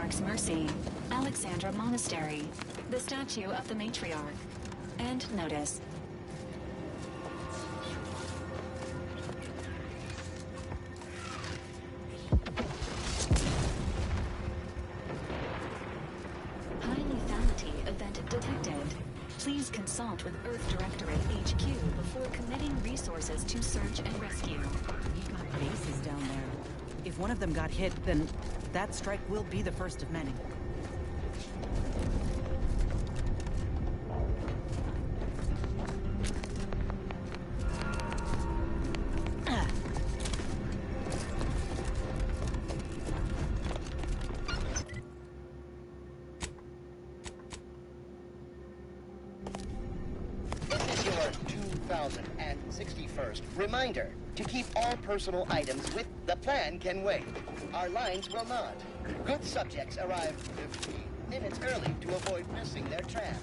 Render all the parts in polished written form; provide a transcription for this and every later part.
Matriarch's Mercy, Alexandra Monastery, the statue of the Matriarch. And notice. High lethality event detected. Please consult with Earth Directorate HQ before committing resources to search and rescue. You've got bases down there. If one of them got hit, then that strike will be the first of many. This is your 2061st reminder to keep all personal items with the plan can wait. Our lines will not. Good subjects arrive 15 minutes early to avoid missing their tram.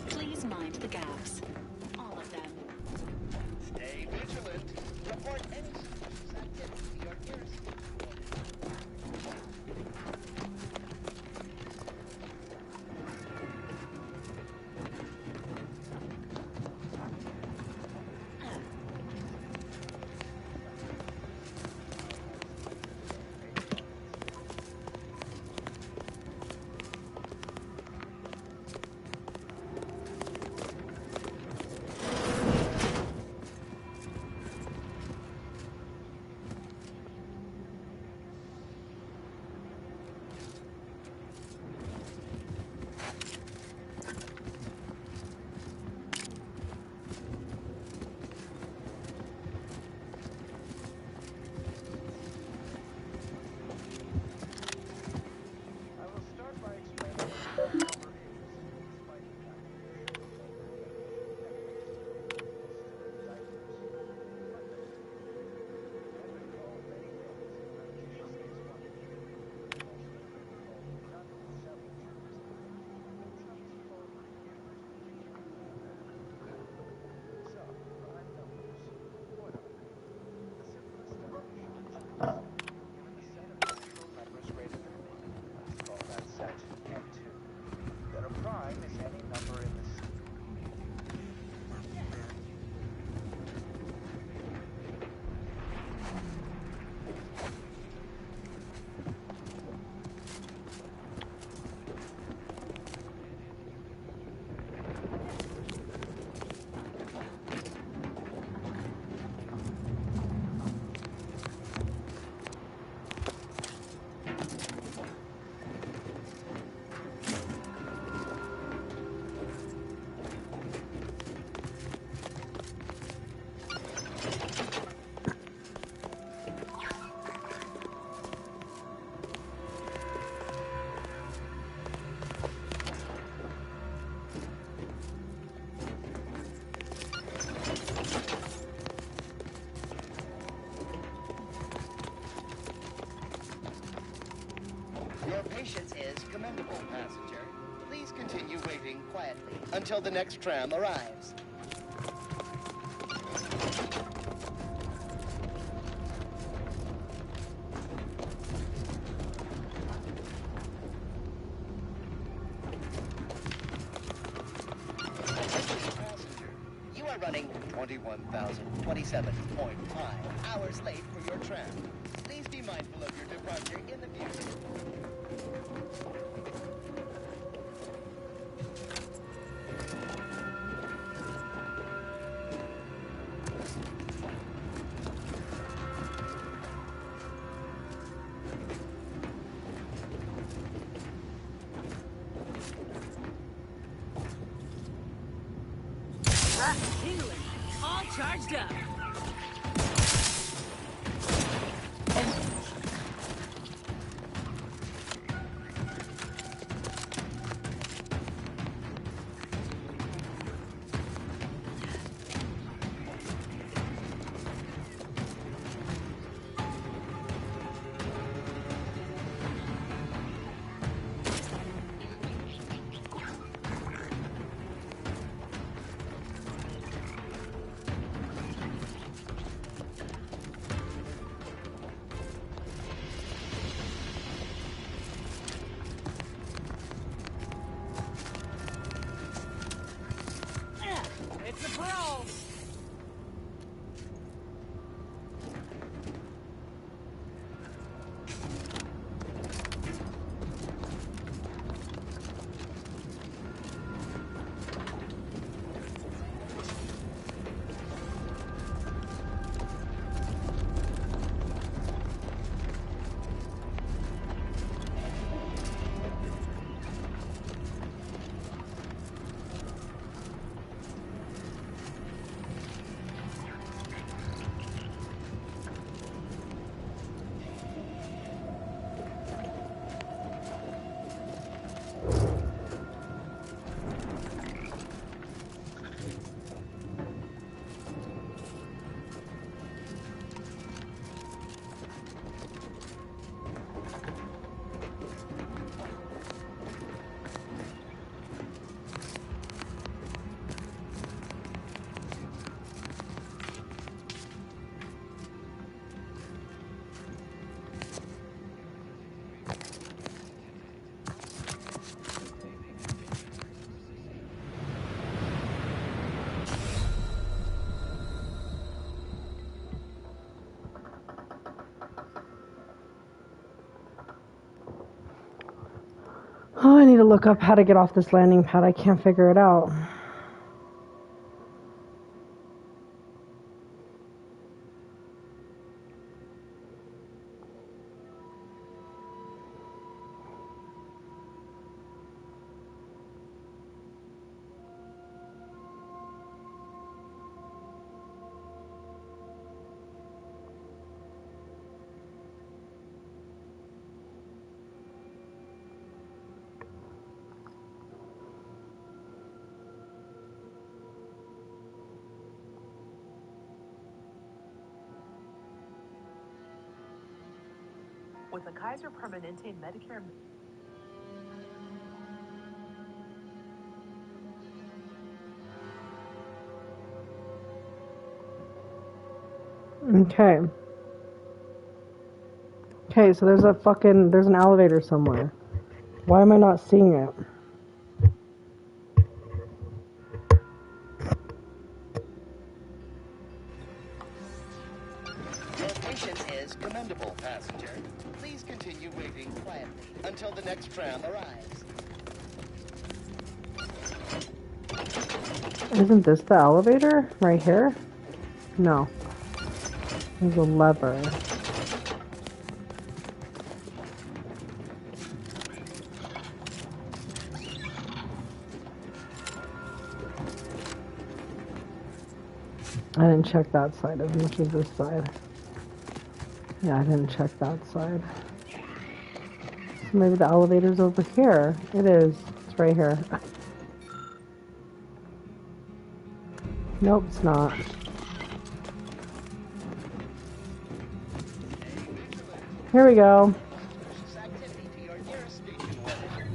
Please mind the gaps. All of them. Stay vigilant. Report any suspicious activity to your nearest Your patience is commendable, passenger. Please continue waiting quietly until the next tram arrives. Attention, passenger. You are running 21,027.5 hours late for your tram. Please be mindful of your departure in the future. Tingling, all charged up. Oh, I need to look up how to get off this landing pad. I can't figure it out. With a Kaiser Permanente Medicare. Okay. Okay, so there's an elevator somewhere. Why am I not seeing it? Your patience is commendable, passenger. Please continue waiting quietly until the next tram arrives. Isn't this the elevator? Right here? No. There's a lever. I didn't check that side as much as this side. Yeah, I didn't check that side. So maybe the elevator's over here. It is. It's right here. Nope, it's not. Here we go. Activity to your nearest station manager.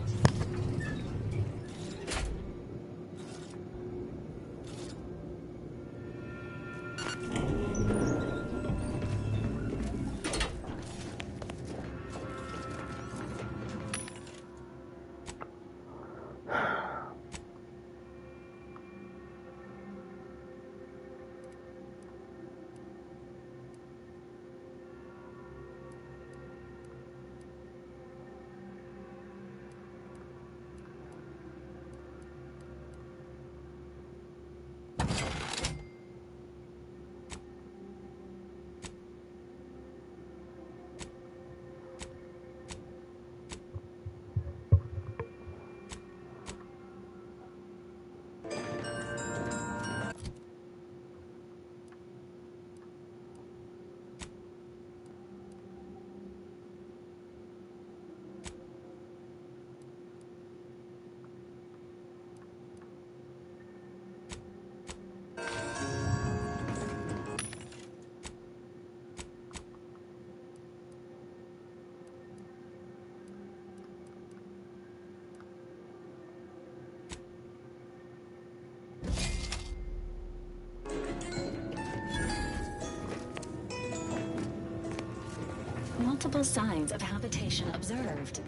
Multiple signs of habitation observed.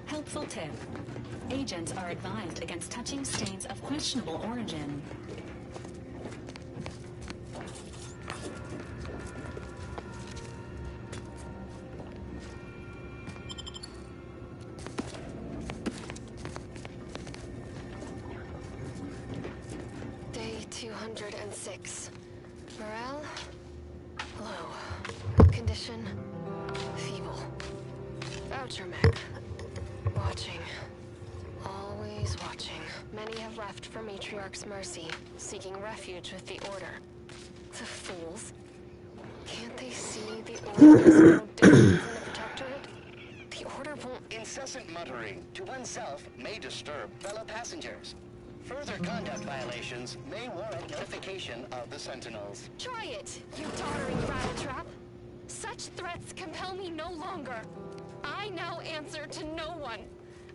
Helpful tip. Agents are advised against touching stains of questionable origin. Day 206. Morale? Low. Condition? Feeble. Voucher mech. Watching. Always watching. Many have left for Matriarch's mercy, seeking refuge with the Order. The fools. Can't they see the Order is no different from the Protectorate? The Order won't... Incessant muttering to oneself may disturb fellow passengers. Further conduct violations may warrant notification of the Sentinels. Try it, you tottering rattletrap! Such threats compel me no longer. I now answer to no one.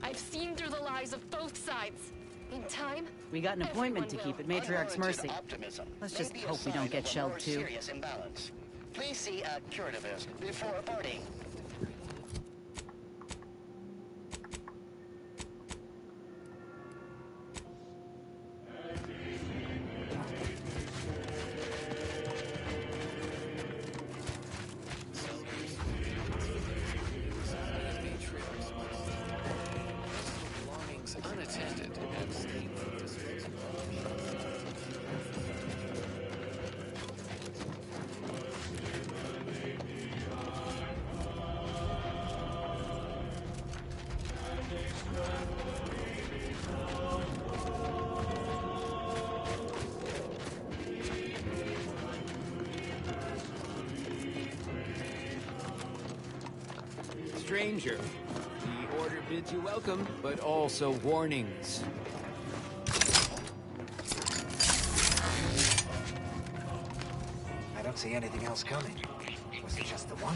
I've seen through the lies of both sides. In time, We got an appointment to keep at Matriarch's mercy. Optimism Let's may just be a hope we don't sign get of a shelled more too. Serious imbalance. Please see a curativist before boarding. stranger. The order bids you welcome, but also warnings. I don't see anything else coming. Was it just the one?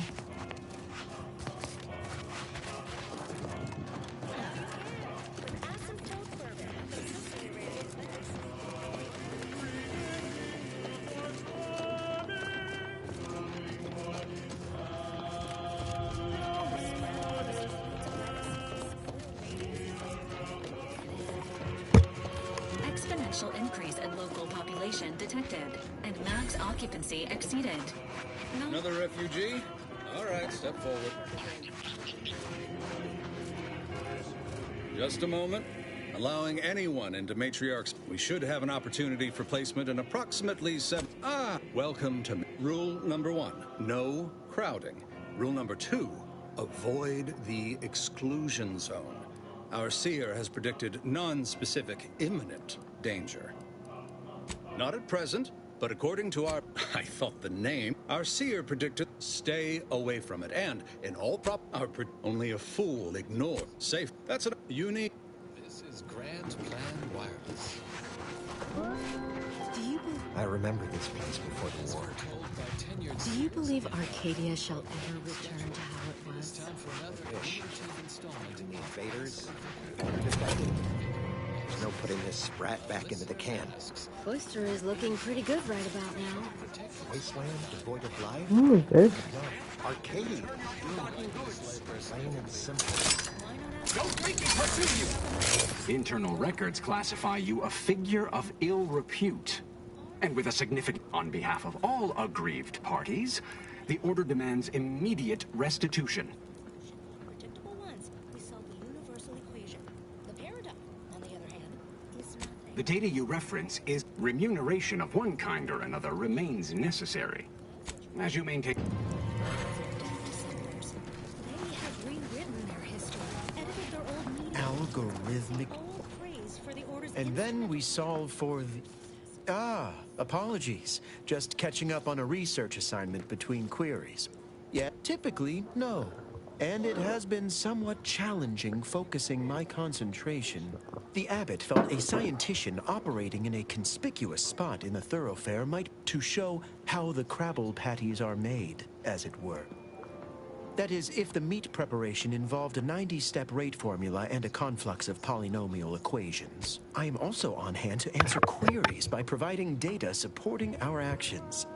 Exponential increase in local population detected, and max occupancy exceeded. Another refugee? All right, step forward. Just a moment. Allowing anyone into Matriarch's... We should have an opportunity for placement in approximately 7... Welcome to... Rule number 1, no crowding. Rule number 2, avoid the exclusion zone. Our seer has predicted non-specific imminent danger. Not at present, but according to our... I thought the name... Our seer predicted stay away from it, and in all only a fool ignore. Safe. That's a unique... This is Grand Plan Wireless. Do you I remember this place before the war. Do you believe Arcadia shall ever return to how it was? Fish. The invaders. There's no putting this sprat back into the can. Cloister is looking pretty good right about now. Wasteland devoid of life? Who is this? No. Arcade. Plain and simple. Don't make me pursue you! Internal records classify you a figure of ill repute. And with a significant... On behalf of all aggrieved parties, the Order demands immediate restitution. Predictable ones, we solve the universal equation. The paradigm, on the other hand, is nothing. The data you reference is remuneration of one kind or another remains necessary. As you maintain... They have rewritten their history, edited their old media. Algorithmic. All praise for the Order's And then we solve for the... apologies. Just catching up on a research assignment between queries. Yeah, typically, no. And it has been somewhat challenging focusing my concentration. The abbot felt a scientician operating in a conspicuous spot in the thoroughfare might to show how the crabble patties are made, as it were. That is, if the meat preparation involved a 90-step rate formula and a conflux of polynomial equations. I am also on hand to answer queries by providing data supporting our actions.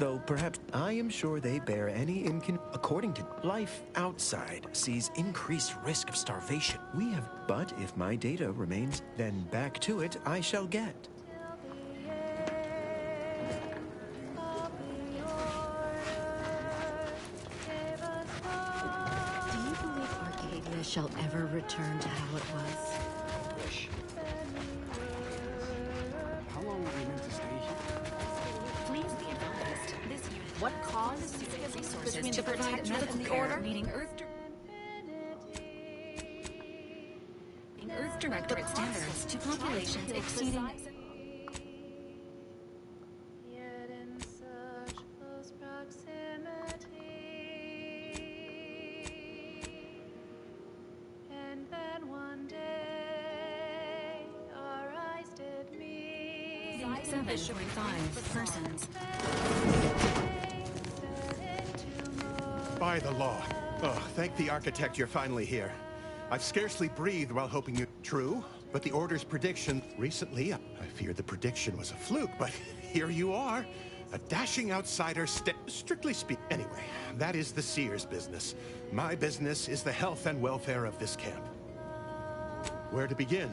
Though perhaps I am sure they bear any according to life outside sees increased risk of starvation. We have, but if my data remains, then back to it I shall get. Shall ever return to how it was. How long are we meant to stay here? Please be advised, this unit... What caused resources between to the provide protection medical and the care, Order? meeting Earth Directorate standards to populations exceeding... Yet in such close proximity. And then one day our eyes did meet. 7.5 persons. By the law. Oh, thank the architect you're finally here. I've scarcely breathed while hoping you... True, but the Order's prediction... Recently, I feared the prediction was a fluke, but here you are. A dashing outsider strictly speaking. Anyway, that is the Seer's business. My business is the health and welfare of this camp. Where to begin?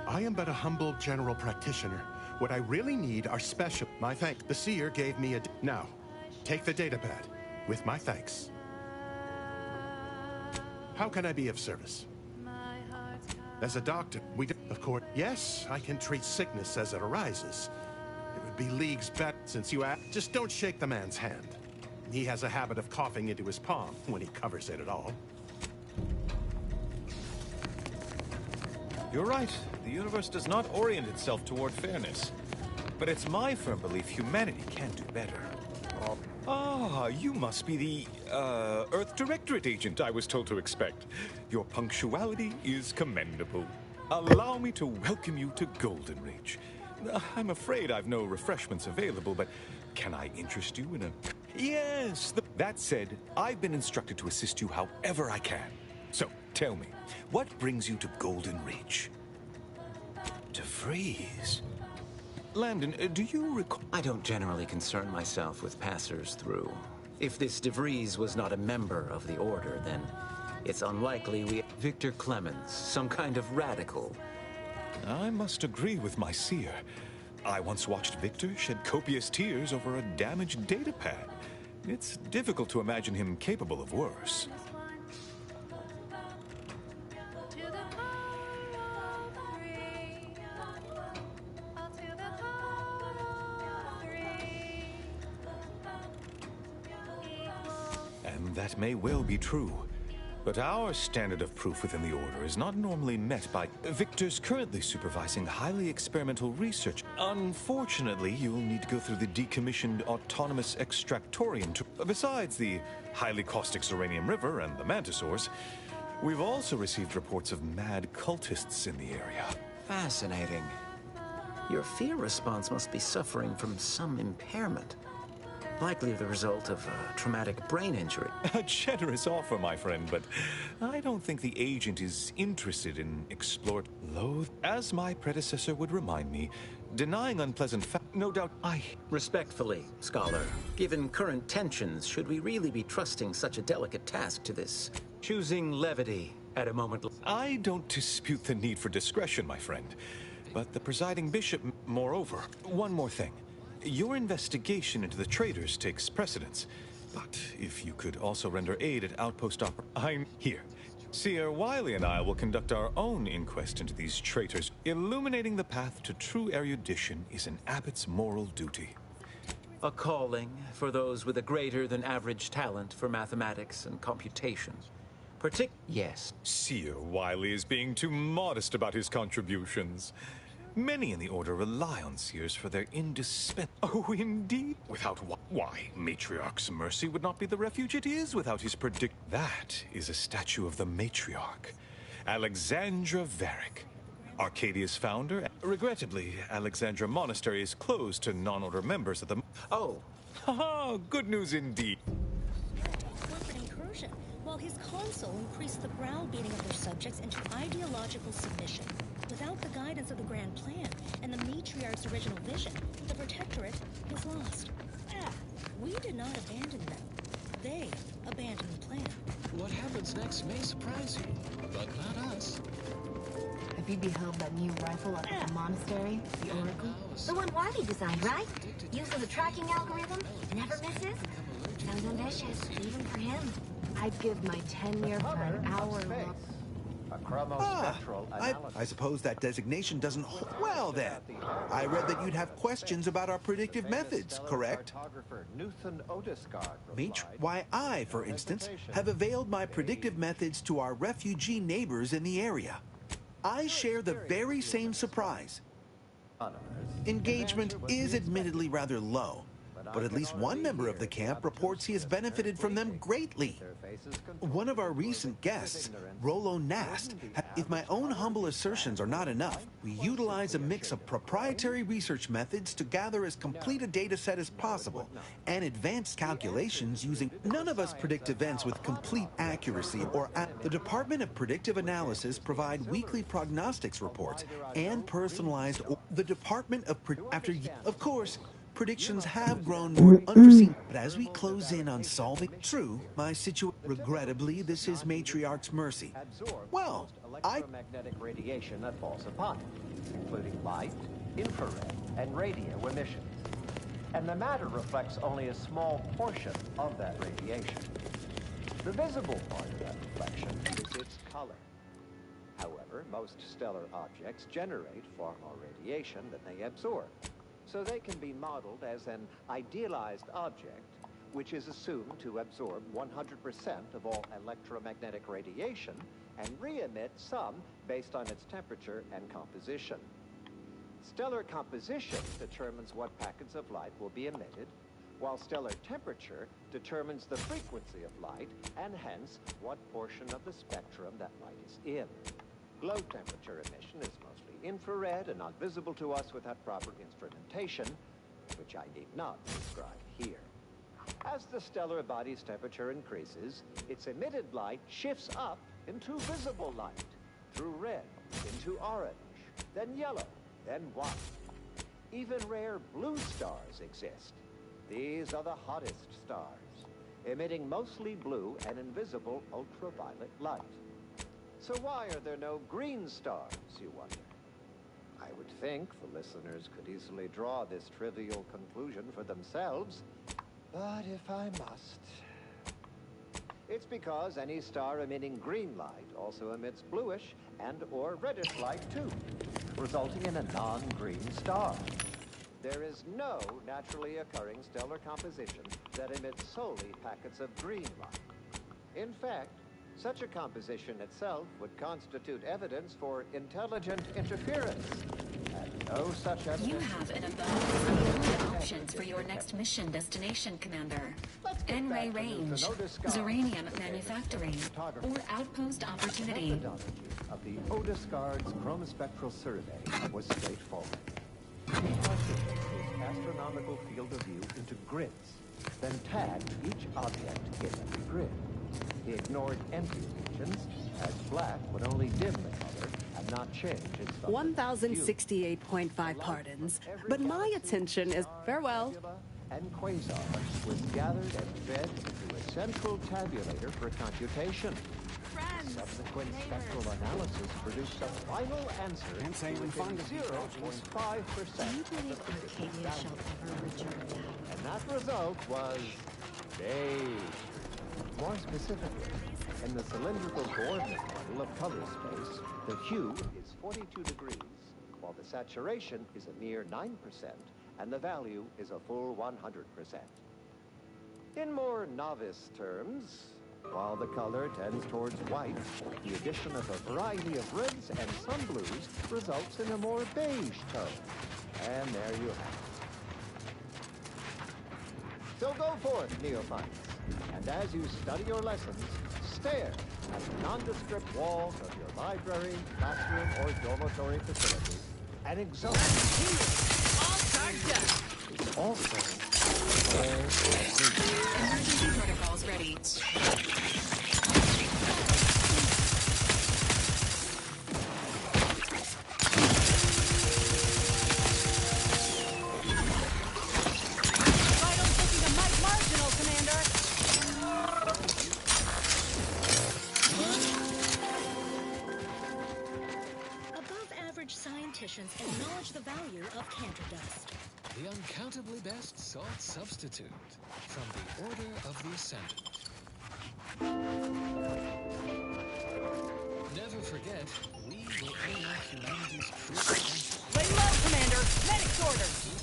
I am but a humble general practitioner. What I really need are special... My thanks. The Seer gave me a... Now, take the datapad. With my thanks. How can I be of service? As a doctor, of course... Yes, I can treat sickness as it arises. It would be leagues better since you asked. Just don't shake the man's hand. He has a habit of coughing into his palm when he covers it at all. You're right. The universe does not orient itself toward fairness. But it's my firm belief humanity can do better. Ah, you must be the, Earth Directorate agent I was told to expect. Your punctuality is commendable. Allow me to welcome you to Golden Reach. I'm afraid I've no refreshments available, but can I interest you in a... Yes, that said, I've been instructed to assist you however I can. So, tell me, what brings you to Golden Reach? DeVries? Landon, do you recall... I don't generally concern myself with passers through. If this DeVries was not a member of the Order, then it's unlikely we... Victor Clemens, some kind of radical. I must agree with my seer. I once watched Victor shed copious tears over a damaged datapad. It's difficult to imagine him capable of worse. And that may well be true. But our standard of proof within the Order is not normally met by... Victor's currently supervising highly experimental research. Unfortunately, you'll need to go through the decommissioned autonomous extractorium to... Besides the highly caustic Xeranium River and the Mantisaurs, we've also received reports of mad cultists in the area. Fascinating. Your fear response must be suffering from some impairment. Likely the result of a traumatic brain injury. A generous offer, my friend, but I don't think the agent is interested in explored loath. As my predecessor would remind me, denying unpleasant no doubt I... Respectfully, Scholar, given current tensions, should we really be trusting such a delicate task to this? Choosing levity at a moment... I don't dispute the need for discretion, my friend, but the presiding bishop... Moreover, one more thing. Your investigation into the traitors takes precedence, but if you could also render aid at Outpost I'm here. Seer Wiley and I will conduct our own inquest into these traitors. Illuminating the path to true erudition is an abbot's moral duty. A calling for those with a greater than average talent for mathematics and computation. Yes. Seer Wiley is being too modest about his contributions. Many in the Order rely on seers for their indispensable... Oh, indeed. Without why? Matriarch's Mercy would not be the refuge it is without his That is a statue of the Matriarch, Alexandra Varick, Arcadia's founder. Regrettably, Alexandra Monastery is closed to non-Order members of the... Oh. Haha, good news indeed. Corporate incursion, while his console increased the browbeating of their subjects into ideological submission. Without the guidance of the Grand Plan and the Matriarch's original vision, the Protectorate was lost. We did not abandon them. They abandoned the plan. What happens next may surprise you, but not us. Have you beheld that new rifle up at the monastery, the Oracle? The one Wiley designed, right? Uses a tracking algorithm, never misses. Sounds ambitious, even for him. I'd give my tenure for an hour long. I suppose that designation doesn't hold. Well then, I read that you'd have questions about our predictive methods, correct? Why I, for instance, have availed my predictive methods to our refugee neighbors in the area. I share the very same surprise. Engagement is admittedly rather low, but at least one member of the camp reports he has benefited from them greatly. One of our recent guests, Rollo Nast, if my own humble assertions are not enough, we utilize a mix of proprietary research methods to gather as complete a data set as possible, and advanced calculations using... None of us predict events with complete accuracy or... The Department of Predictive Analysis provide weekly prognostics reports and personalized... The Department of... Of course, predictions have grown more unforeseen, but as we close in on solving... True, my regrettably, this is Matriarch's Mercy. Well, electromagnetic radiation that falls upon it, including light, infrared, and radio emissions. And the matter reflects only a small portion of that radiation. The visible part of that reflection is its color. However, most stellar objects generate far more radiation than they absorb. So they can be modeled as an idealized object, which is assumed to absorb 100% of all electromagnetic radiation and re-emit some based on its temperature and composition. Stellar composition determines what packets of light will be emitted, while stellar temperature determines the frequency of light and hence what portion of the spectrum that light is in. Glow temperature emission is mostly infrared and not visible to us without proper instrumentation, which I need not describe here. As the stellar body's temperature increases, its emitted light shifts up into visible light, through red, into orange, then yellow, then white. Even rare blue stars exist. These are the hottest stars, emitting mostly blue and invisible ultraviolet light. So why are there no green stars, you wonder? I would think the listeners could easily draw this trivial conclusion for themselves, but if I must... It's because any star emitting green light also emits bluish and or reddish light too, resulting in a non-green star. There is no naturally occurring stellar composition that emits solely packets of green light. In fact, such a composition itself would constitute evidence for intelligent interference. And no such evidence... You have an abundance of options for your next mission destination, Commander. N-Ray Range, Zeranium Manufacturing, or Outpost Opportunity. The methodology of the Odiscard's chromospectral survey was straightforward. He partitioned his astronomical field of view into grids, then tagged each object in every grid. He ignored empty regions, as black would only dim the color and not change its fundamental hue. 1068.5 pardons, but my attention is... Farewell. And quasar was gathered and fed into a central tabulator for computation. Subsequent spectral analysis produced a final answer within 0.5% Do you believe Arcadia shall ever return to heaven? And that result was beige. More specifically, in the cylindrical coordinate model of color space, the hue is 42 degrees, while the saturation is a mere 9%, and the value is a full 100%. In more novice terms, while the color tends towards white, the addition of a variety of reds and some blues results in a more beige tone. And there you have it. So go forth, neophytes, and as you study your lessons, stare at the nondescript walls of your library, classroom, or dormitory facility, and exult. It's also Emergency protocols ready. Above-average scienticians acknowledge the value of Cantor dust. The uncountably best salt substitute from the Order of the Ascendant. Never forget, we will unlock humanity's true potential. Lay low, Commander! Medic's orders!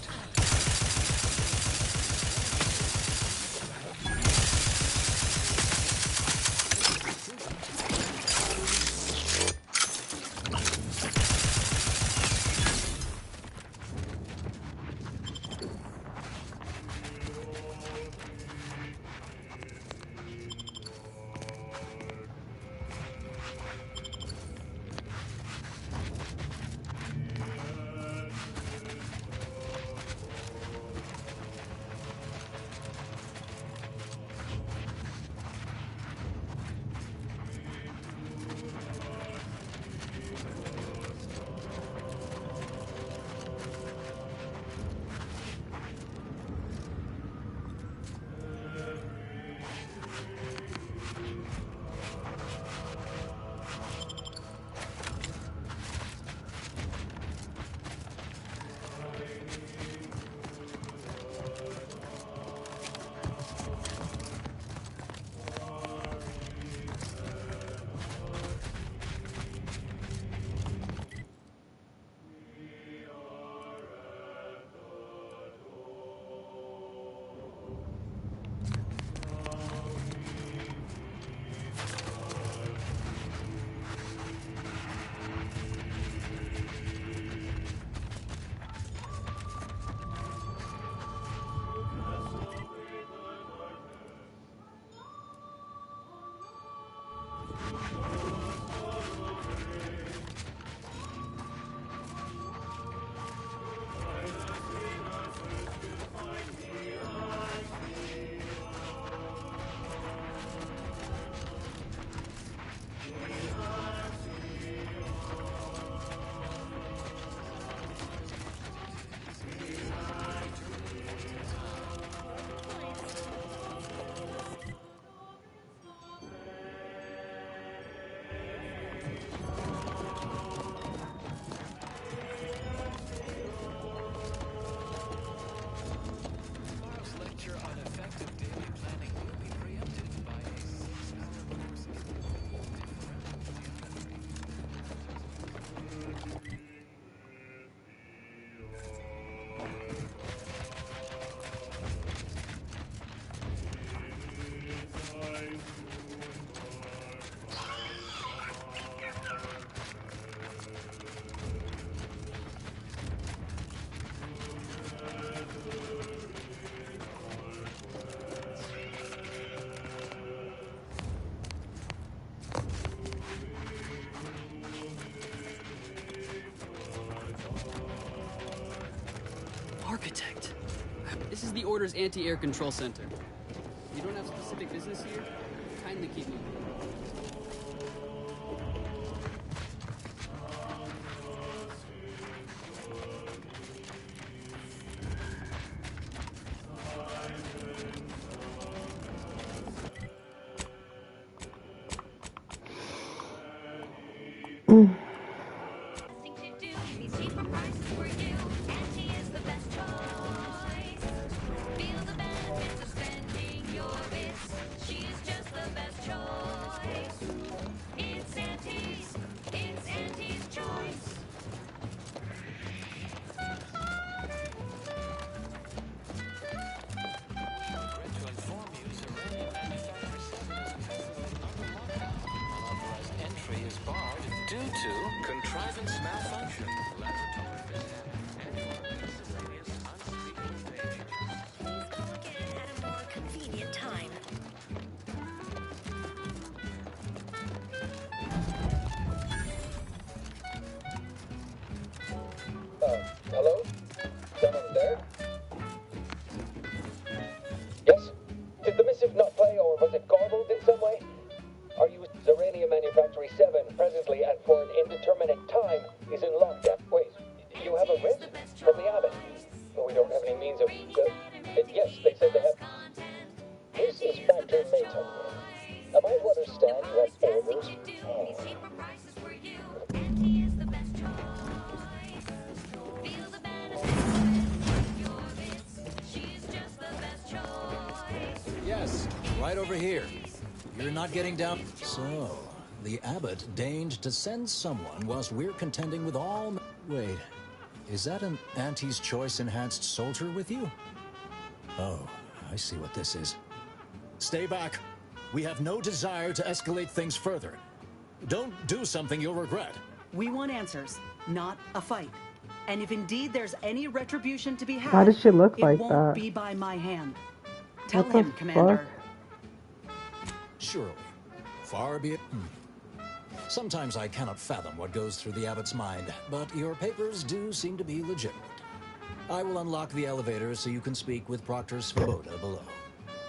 Architect. This is the Order's anti-air control center. If you don't have specific business here, kindly keep moving. Hello? Someone there? Yes? Did the missive not play, or was it garbled in some way? Are you Zerania Manufactory 7 presently and for an indeterminate time is in lockdown? Wait, you have a writ? From the Abbot? Well, we don't have any means of... yes, they said they have... This is Factor Mayton. Am I to understand you have orders? Yes, right over here. You're not getting down. So, the Abbot deigned to send someone whilst we're contending with all... Wait, is that an Auntie's Choice enhanced soldier with you? Oh, I see what this is. Stay back. We have no desire to escalate things further. Don't do something you'll regret. We want answers, not a fight. And if indeed there's any retribution to be had, Why does she look it like won't that? be by my hand. Tell What the him, Commander. Surely. Far be it. Sometimes I cannot fathom what goes through the Abbot's mind, but your papers do seem to be legitimate. I will unlock the elevator so you can speak with Proctor Svoboda below.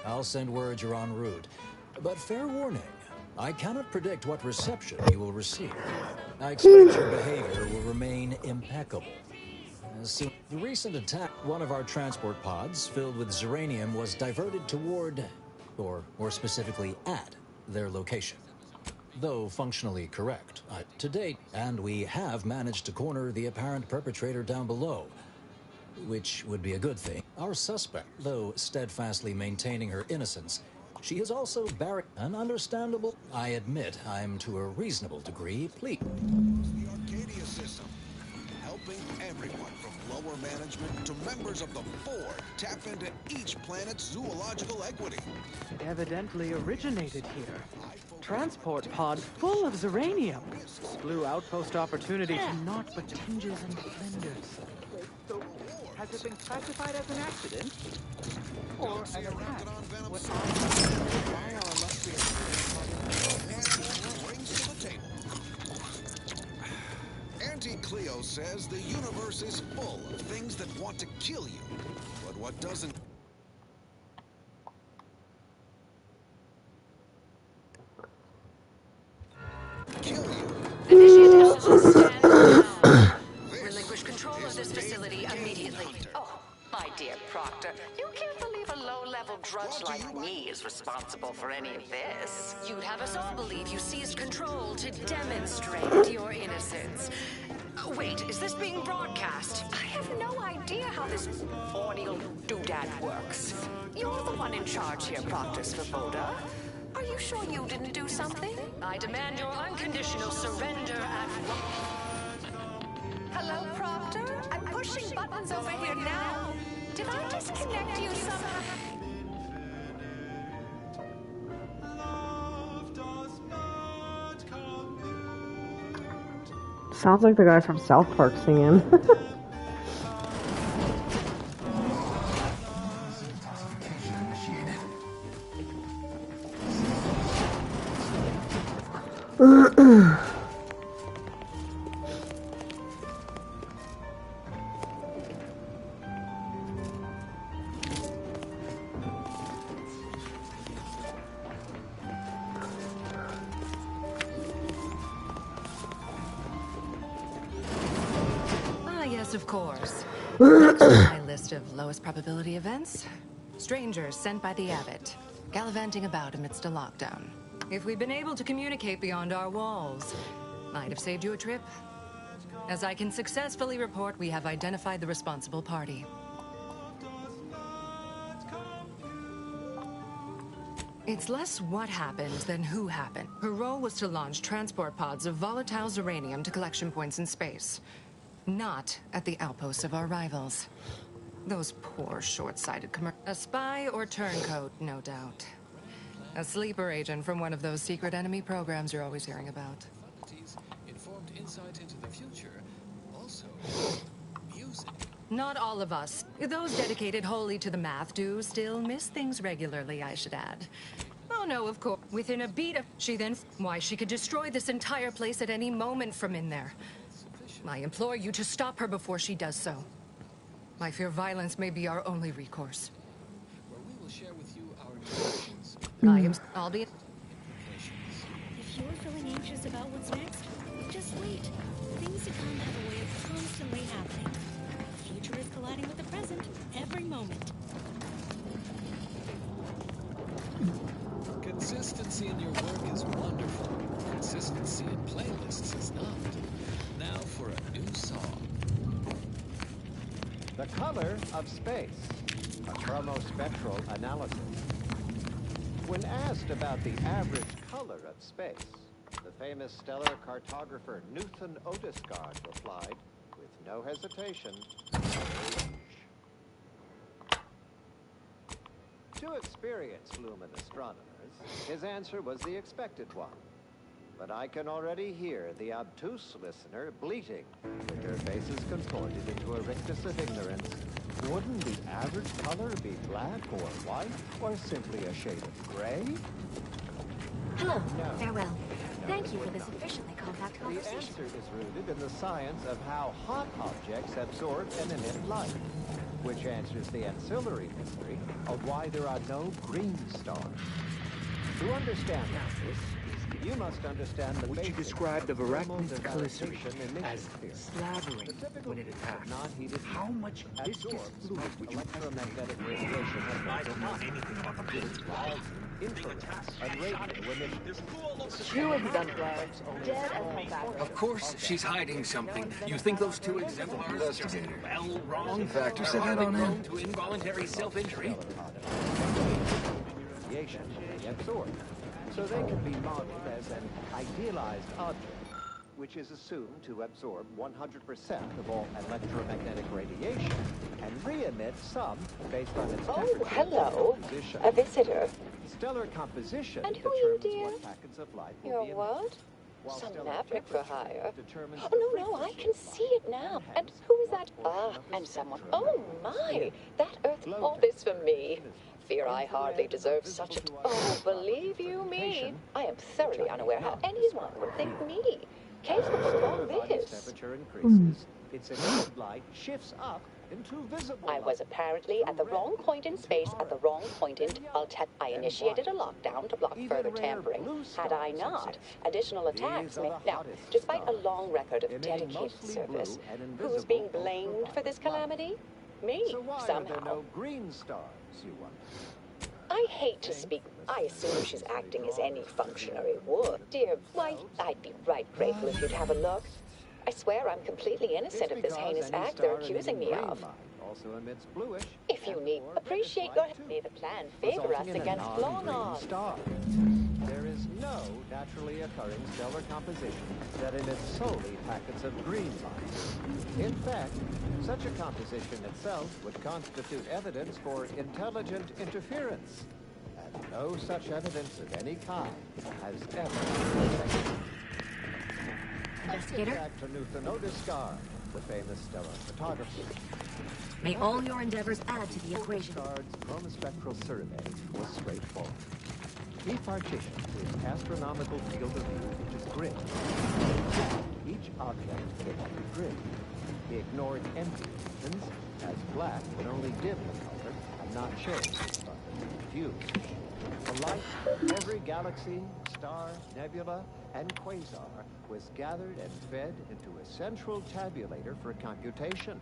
I'll send word you're en route. But fair warning, I cannot predict what reception you will receive. I expect your behavior will remain impeccable. So, the recent attack, one of our transport pods filled with Zeranium was diverted toward, or more specifically at, their location. Though functionally correct, to date, and we have managed to corner the apparent perpetrator down below, which would be a good thing. Our suspect, though steadfastly maintaining her innocence, she is also an understandable. I admit I'm to a reasonable degree pleased. The Arcadia system, helping everyone from lower management to members of the board tap into each planet's zoological equity. Evidently originated here. Transport pod full of Zeranium. Blue outpost opportunity to naught but tinges and splendors. So, has it been classified as an accident? Or an attack? What why our illustrious brings to the table. Auntie Cleo says the universe is full of things that want to kill you, but what doesn't... kill you. Relinquish control of this facility immediately. Oh, my dear Proctor, you can't believe a low-level drudge like me is responsible for any of this. You'd have us all believe you seized control to demonstrate your innocence. Wait, is this being broadcast? I have no idea how this audio doodad works. You're the one in charge here, Proctor Svoboda. Are you sure you didn't do something? I demand your unconditional surrender at once. Hello, Proctor? I'm pushing buttons over here now. Did I disconnect you somehow? Sounds like the guy from South Park singing. Yes, of course. Next on my list of lowest probability events, strangers sent by the Abbot, gallivanting about amidst a lockdown. If we'd been able to communicate beyond our walls, might have saved you a trip. As I can successfully report, we have identified the responsible party. It's less what happened than who happened. Her role was to launch transport pods of volatile Zeranium to collection points in space. Not at the outposts of our rivals. Those poor, short-sighted A spy or turncoat, no doubt. A sleeper agent from one of those secret enemy programs you're always hearing about. Informed insight into the future. Also, music. Not all of us. Those dedicated wholly to the math do still miss things regularly, I should add. Oh no, of course. Within a beat of... She then... Why, she could destroy this entire place at any moment from in there. I implore you to stop her before she does so. I fear violence may be our only recourse. Where we will share with you our decisions. I'll be... If you're feeling anxious about what's next, just wait. Things to come have a way of constantly happening. The future is colliding with the present every moment. Consistency in your work is wonderful. Consistency in playlists is not. Now for a new song. The color of space, a chromospectral analysis. When asked about the average color of space, the famous stellar cartographer Newton Otisgard replied, with no hesitation, orange. To experienced lumen astronomers, his answer was the expected one. But I can already hear the obtuse listener bleating, with their faces contorted into a rictus of ignorance. Wouldn't the average color be black or white, or simply a shade of gray? Hello. Farewell. Thank you for this efficiently compact The conversation. answer is rooted in the science of how hot objects absorb and emit light, which answers the ancillary mystery of why there are no green stars. To understand this, you must understand the Which you basics described of arachnid dilatation glycerin as slavering when it attacks. How much viscous fluid would you electromagnetic radiation has been anything about the business? infrared and radio emissions. Two exemplars, dead as my Of course, she's hiding something. You think those two exemplars Investigator. well wrong? Factor set head on him. To involuntary self-injury. Radiation they absorb, so they can be modeled as an idealized object, which is assumed to absorb 100% of all electromagnetic radiation and re-emit some based on its temperature hello. and composition. A visitor. Stellar composition And who are you, determines dear? what packets of light will You're be what? emitted, while Some stellar maverick for temperature hire. determines Oh, no, I can see it now. And who is that? Ah, and someone. Oh, my. That earth. All this for me. Fear I hardly deserve such a... Oh, believe you me. I am thoroughly unaware how anyone would think me capable of all body's this. temperature increases, its emitted light shifts up into visible I was apparently at the wrong point in space at the wrong point in... I initiated a lockdown to block further tampering. Had I not, additional attacks may... Now, despite a long record of dedicated service, who's being blamed for this calamity? Me, So why are somehow. there no green stars, you wonder? I hate to speak. I assume she's acting as any functionary would. Dear, why, I'd be right grateful if you'd have a look. I swear I'm completely innocent of this heinous act they're accusing me of. Also emits bluish. If you need, appreciate your... May the plan favor us resulting in a against non-green long-on. star. There is no naturally occurring stellar composition that emits solely packets of green light. In fact, such a composition itself would constitute evidence for intelligent interference, and no such evidence of any kind has ever been detected. Investigator? Back to Newton Otisgard, the famous stellar photographer. May all your endeavors add to the equation. Otisgard's chromospectral survey was straightforward. He partitioned his astronomical field of view into grids. Each object fit the grid. He ignored empty regions, as black would only dim the color and not change, but confuse. The light of every galaxy, star, nebula, and quasar was gathered and fed into a central tabulator for computation.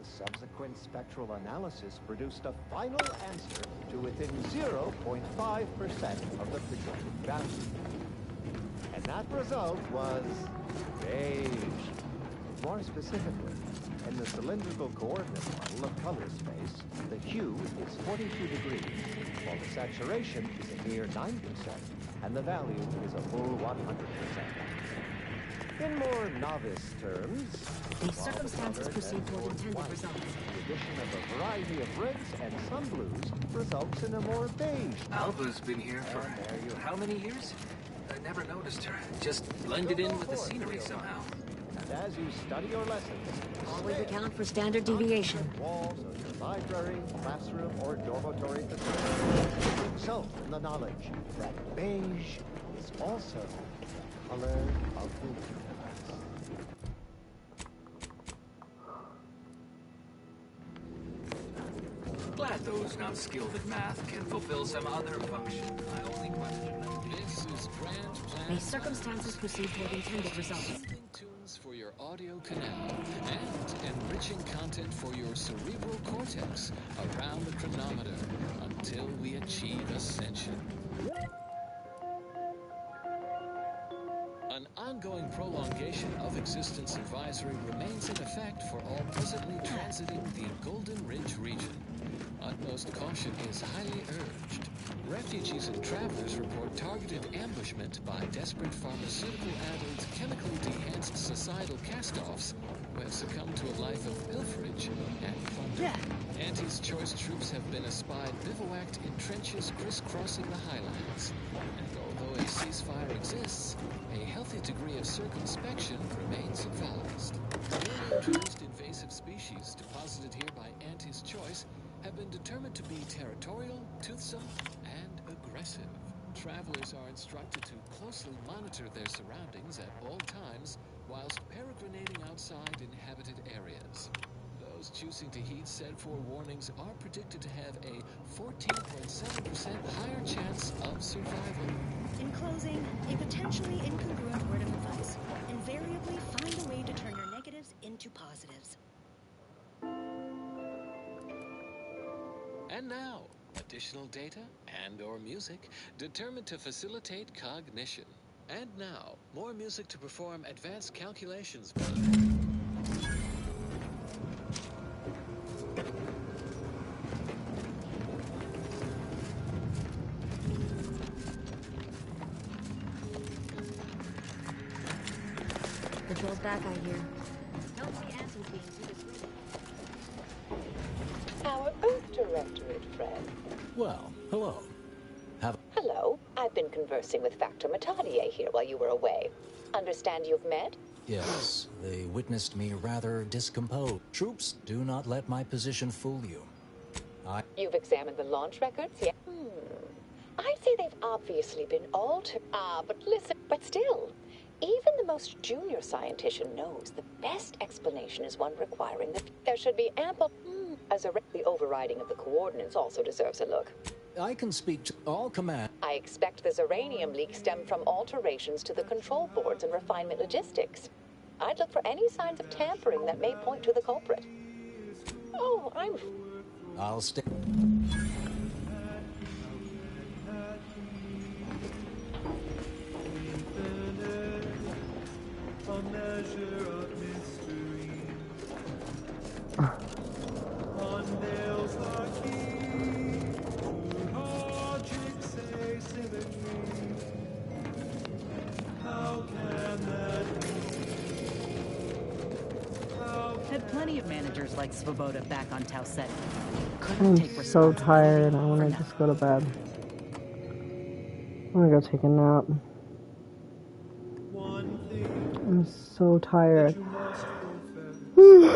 The subsequent spectral analysis produced a final answer to within 0.5% of the projected value. And that result was beige. More specifically, in the cylindrical coordinate model of color space, the hue is 42 degrees, while the saturation is a mere 9%, and the value is a full 100%. In more novice terms, these circumstances proceed toward intended results. The addition of a variety of reds and sun blues results in a more beige. Alva's been here for how many years? I never noticed her. Just blended in with the scenery somehow. And as you study your lessons, always account for standard deviation. Walls of your library, classroom, or dormitory facility. Exult in the knowledge that beige is also the color of the universe. Glad those not skilled at math can fulfill some other function. I only question this is Grand Plan. May circumstances proceed toward intended results. Tunes for your audio canal and enriching content for your cerebral cortex around the chronometer until we achieve ascension. An ongoing prolongation of existence advisory remains in effect for all presently transiting the Golden Ridge region. Utmost caution is highly urged. Refugees and travelers report targeted ambushment by desperate pharmaceutical-addled, chemically dehanced societal cast-offs who have succumbed to a life of pilferage and plunder. Auntie's choice troops have been espied bivouacked in trenches crisscrossing the highlands. And although a ceasefire exists, a healthy degree of circumspection remains advised. Newly introduced invasive species deposited here by Auntie's choice have been determined to be territorial, toothsome, and aggressive. Travelers are instructed to closely monitor their surroundings at all times whilst peregrinating outside inhabited areas. Those choosing to heed said forewarnings are predicted to have a 14.7% higher chance of survival. In closing, a potentially incongruent word of advice. Invariably find a way to turn your negatives into positives. And now, additional data and/or music determined to facilitate cognition. And now, more music to perform advanced calculations with. Control's back, I hear. Don't see Auntie being too discreet. Our Earth Directorate friend. Well, hello. Hello. I've been conversing with Factor Matadier here while you were away. Understand you've met? Yes, they witnessed me rather discomposed. Troops, do not let my position fool you. You've examined the launch records, yeah? I'd say they've obviously been altered. But listen, but still, even the most junior scientist knows the best explanation is one requiring that there should be ample. The overriding of the coordinates also deserves a look. I can speak to all command. I expect the Zeranium leak stemmed from alterations to the control boards and refinement logistics. I'd look for any signs of tampering that may point to the culprit. Oh, I'll stay. Had plenty of managers like Svoboda back on Tau Ceti. I'm so tired. I want to just go to bed. I'm gonna go take a nap. I'm so tired.